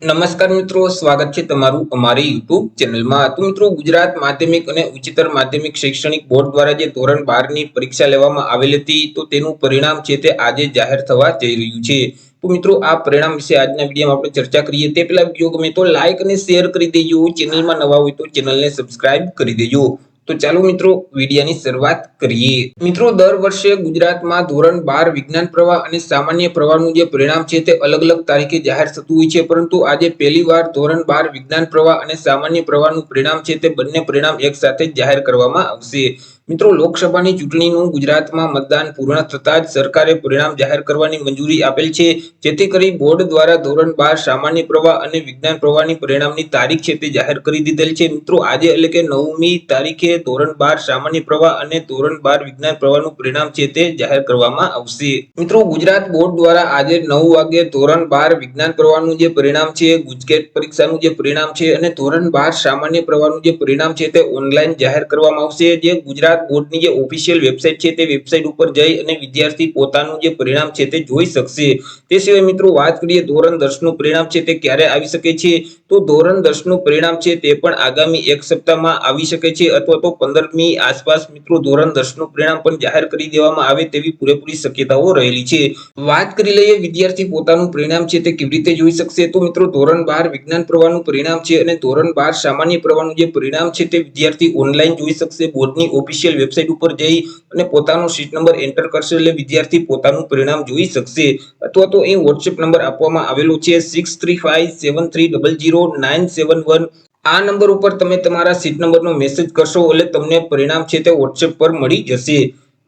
નમસ્કાર મિત્રો, સ્વાગત છે તમારું અમારી યુટ્યુબ ચેનલમાં। તો મિત્રો, ગુજરાત માધ્યમિક અને ઉચ્ચતર માધ્યમિક શૈક્ષણિક બોર્ડ દ્વારા જે ધોરણ 12 ની પરીક્ષા લેવામાં આવેલ હતી, તો તેનું પરિણામ છે તે આજે જાહેર થવા જઈ રહ્યું છે। તો મિત્રો, આ પરિણામ વિશે આજના વિડીયોમાં આપણે ચર્ચા કરીએ તે પહેલા વિડીયો ગમે તો લાઈક અને શેર કરી દેજો, ચેનલમાં નવા હોય તો ચેનલને સબસ્ક્રાઇબ કરી દેજો। તો ચાલો મિત્રો, વિડીયોની શરૂઆત કરીએ। મિત્રો, દર વર્ષે ગુજરાતમાં ધોરણ 12 વિજ્ઞાન પ્રવાહ અને સામાન્ય પ્રવાહનું જે પરિણામ છે તે અલગ અલગ તારીખે જાહેર થતું હોય છે, પરંતુ આજે પહેલીવાર ધોરણ 12 વિજ્ઞાન પ્રવાહ અને સામાન્ય પ્રવાહનું પરિણામ છે તે બંને પરિણામ એકસાથે જાહેર કરવામાં આવશે। મિત્રો, લોકસભાની ચૂંટણીનું ગુજરાતમાં મતદાન પૂર્ણ થતા જ સરકારે પરિણામ જાહેર કરવાની મંજૂરી આપેલ છે, જેથી કરી બોર્ડ દ્વારા ધોરણ 12 સામાન્ય પ્રવાહ અને વિજ્ઞાન પ્રવાહની પરિણામની તારીખ છે તે જાહેર કરી દીધેલ છે। મિત્રો, આજે એટલે કે 9મી તારીખે ધોરણ 12 સામાન્ય પ્રવાહ અને ધોરણ 12 વિજ્ઞાન પ્રવાહનું પરિણામ છે તે જાહેર કરવામાં આવશે। મિત્રો, ગુજરાત બોર્ડ દ્વારા આજે 9 વાગે ધોરણ 12 વિજ્ઞાન પ્રવાહનું જે પરિણામ છે, ગુજકેટ પરીક્ષાનું જે પરિણામ છે અને ધોરણ 12 સામાન્ય પ્રવાહનું જે પરિણામ છે તે ઓનલાઈન જાહેર કરવામાં આવશે। જે ગુજરાત બોર્ડની જે ઓફિશિયલ વેબસાઇટ છે તે વેબસાઇટ ઉપર જઈ અને વિદ્યાર્થી પોતાનું જે પરિણામ છે તે જોઈ શકશે। તે સિવાય મિત્રો, વાત કરીએ ધોરણ 10 નું પરિણામ છે તે ક્યારે આવી શકે છે, તો ધોરણ 10 નું પરિણામ છે તે પણ આગામી એક સપ્તાહમાં આવી શકે છે, અથવા તો 15મી આસપાસ મિત્રો ધોરણ 10 નું પરિણામ પણ જાહેર કરી દેવામાં આવે તેવી પૂરેપૂરી શક્યતાઓ રહેલી છે। વાત કરી લઈએ વિદ્યાર્થી પોતાનું પરિણામ છે તે કેવી રીતે જોઈ શકશે, તો મિત્રો ધોરણ 12 વિજ્ઞાન પ્રવાહનું પરિણામ છે અને ધોરણ 12 સામાન્ય પ્રવાહનું જે પરિણામ છે તે વિદ્યાર્થી ઓનલાઈન જોઈ શકશે। બોર્ડની ઓફિશિયલ વેબસાઇટ ઉપર જઈ અને પોતાનો સીટ નંબર એન્ટર કરશે એટલે વિદ્યાર્થી પોતાનું પરિણામ જોઈ શકશે, અથવા તો અહીં વોટ્સએપ નંબર આપવામાં આવેલો છે 6357300971। આ નંબર ઉપર તમે તમારા સીટ નંબરનો મેસેજ કરશો એટલે તમને પરિણામ છે તે વોટ્સએપ પર મળી જશે।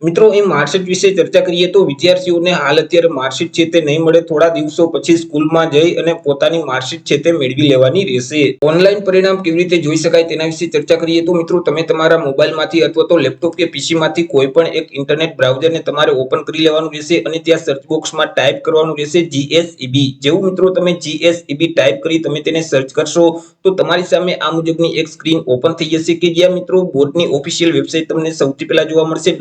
મિત્રો, અહીં માર્કશીટ વિશે ચર્ચા કરીએ તો વિદ્યાર્થીઓને હાલ અત્યારે માર્કશીટ છે તે નહીં મળે, થોડા દિવસો પછી સ્કૂલમાં જઈ અને પોતાની માર્કશીટ છે તે મેળવી લેવાની રહેશે। ઓનલાઈન પરિણામ કેવી રીતે જોઈ શકાય તેના વિશે ચર્ચા કરીએ તો મિત્રો, તમે તમારા મોબાઈલમાંથી અથવા તો લેપટોપ કે પીસીમાંથી કોઈ પણ એક ઇન્ટરનેટ બ્રાઉઝરને તમારે ઓપન કરી લેવાનું રહેશે અને ત્યાં સર્ચ બોક્સમાં ટાઈપ કરવાનું રહેશે જીએસઈબી। જેવું મિત્રો તમે જીએસઈબી ટાઈપ કરી તમે તેને સર્ચ કરશો તો તમારી સામે આ મુજબની એક સ્ક્રીન ઓપન થઈ જશે, કે જ્યાં મિત્રો બોર્ડની ઓફિશિયલ વેબસાઇટ તમને સૌથી પહેલા જોવા મળશે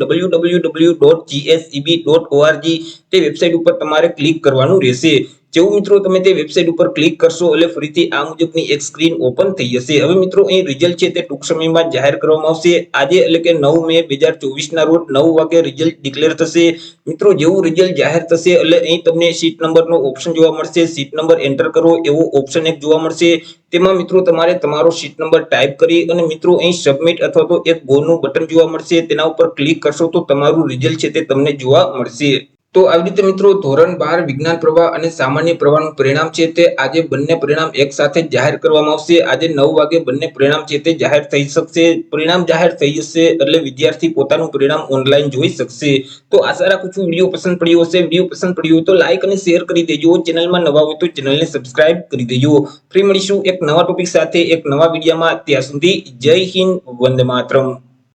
www.gseb.org। તે વેબસાઇટ ઉપર તમારે ક્લિક કરવાનું રહેશે। જેવું મિત્રો તમે તે વેબસાઇટ ઉપર ક્લિક કરશો એટલે ફરીથી આ મુજબની એક સ્ક્રીન ઓપન થઈ જશે। હવે મિત્રો, અહીં રિઝલ્ટ છે તે ટૂંક સમયમાં જાહેર કરવામાં આવશે। આજે એટલે કે 9 મે 2024 ના રોજ 9 વાગે રિઝલ્ટ ડિક્લેર થશે। મિત્રો, જેવું રિઝલ્ટ જાહેર થશે એટલે અહીં તમને સીટ નંબરનો ઓપ્શન જોવા મળશે, સીટ નંબર એન્ટર કરો એવો ઓપ્શન એક જોવા મળશે। તેમાં મિત્રો તમારે તમારો સીટ નંબર ટાઈપ કરી અને મિત્રો અહીં સબમિટ અથવા તો એક ગો નું બટન જોવા મળશે, તેના ઉપર ક્લિક કરશો તો તમારું રિઝલ્ટ છે તે તમને જોવા મળશે। તો આવી રીતે મિત્રો ધોરણ 12 વિજ્ઞાન પ્રવાહ અને સામાન્ય પ્રવાહનું પરિણામ છે તે આજે બંને પરિણામ એક સાથે જાહેર કરવામાં આવશે। આજે 9 વાગે બંને પરિણામ છે તે જાહેર થઈ શકશે। પરિણામ જાહેર થઈ જશે એટલે વિદ્યાર્થી પોતાનું પરિણામ ઓનલાઈન જોઈ શકશે। તો આશા રાખું છું વિડીયો પસંદ પડ્યો હશે। વિડીયો પસંદ પડ્યો હોય તો લાઈક અને શેર કરી દેજો, ચેનલમાં નવા હોય તો ચેનલને સબસ્ક્રાઇબ કરી દેજો। ફરી મળીશું એક નવા ટોપિક સાથે એક નવા વિડીયોમાં, ત્યાં સુધી જય હિન્દ, વંદે માતરમ।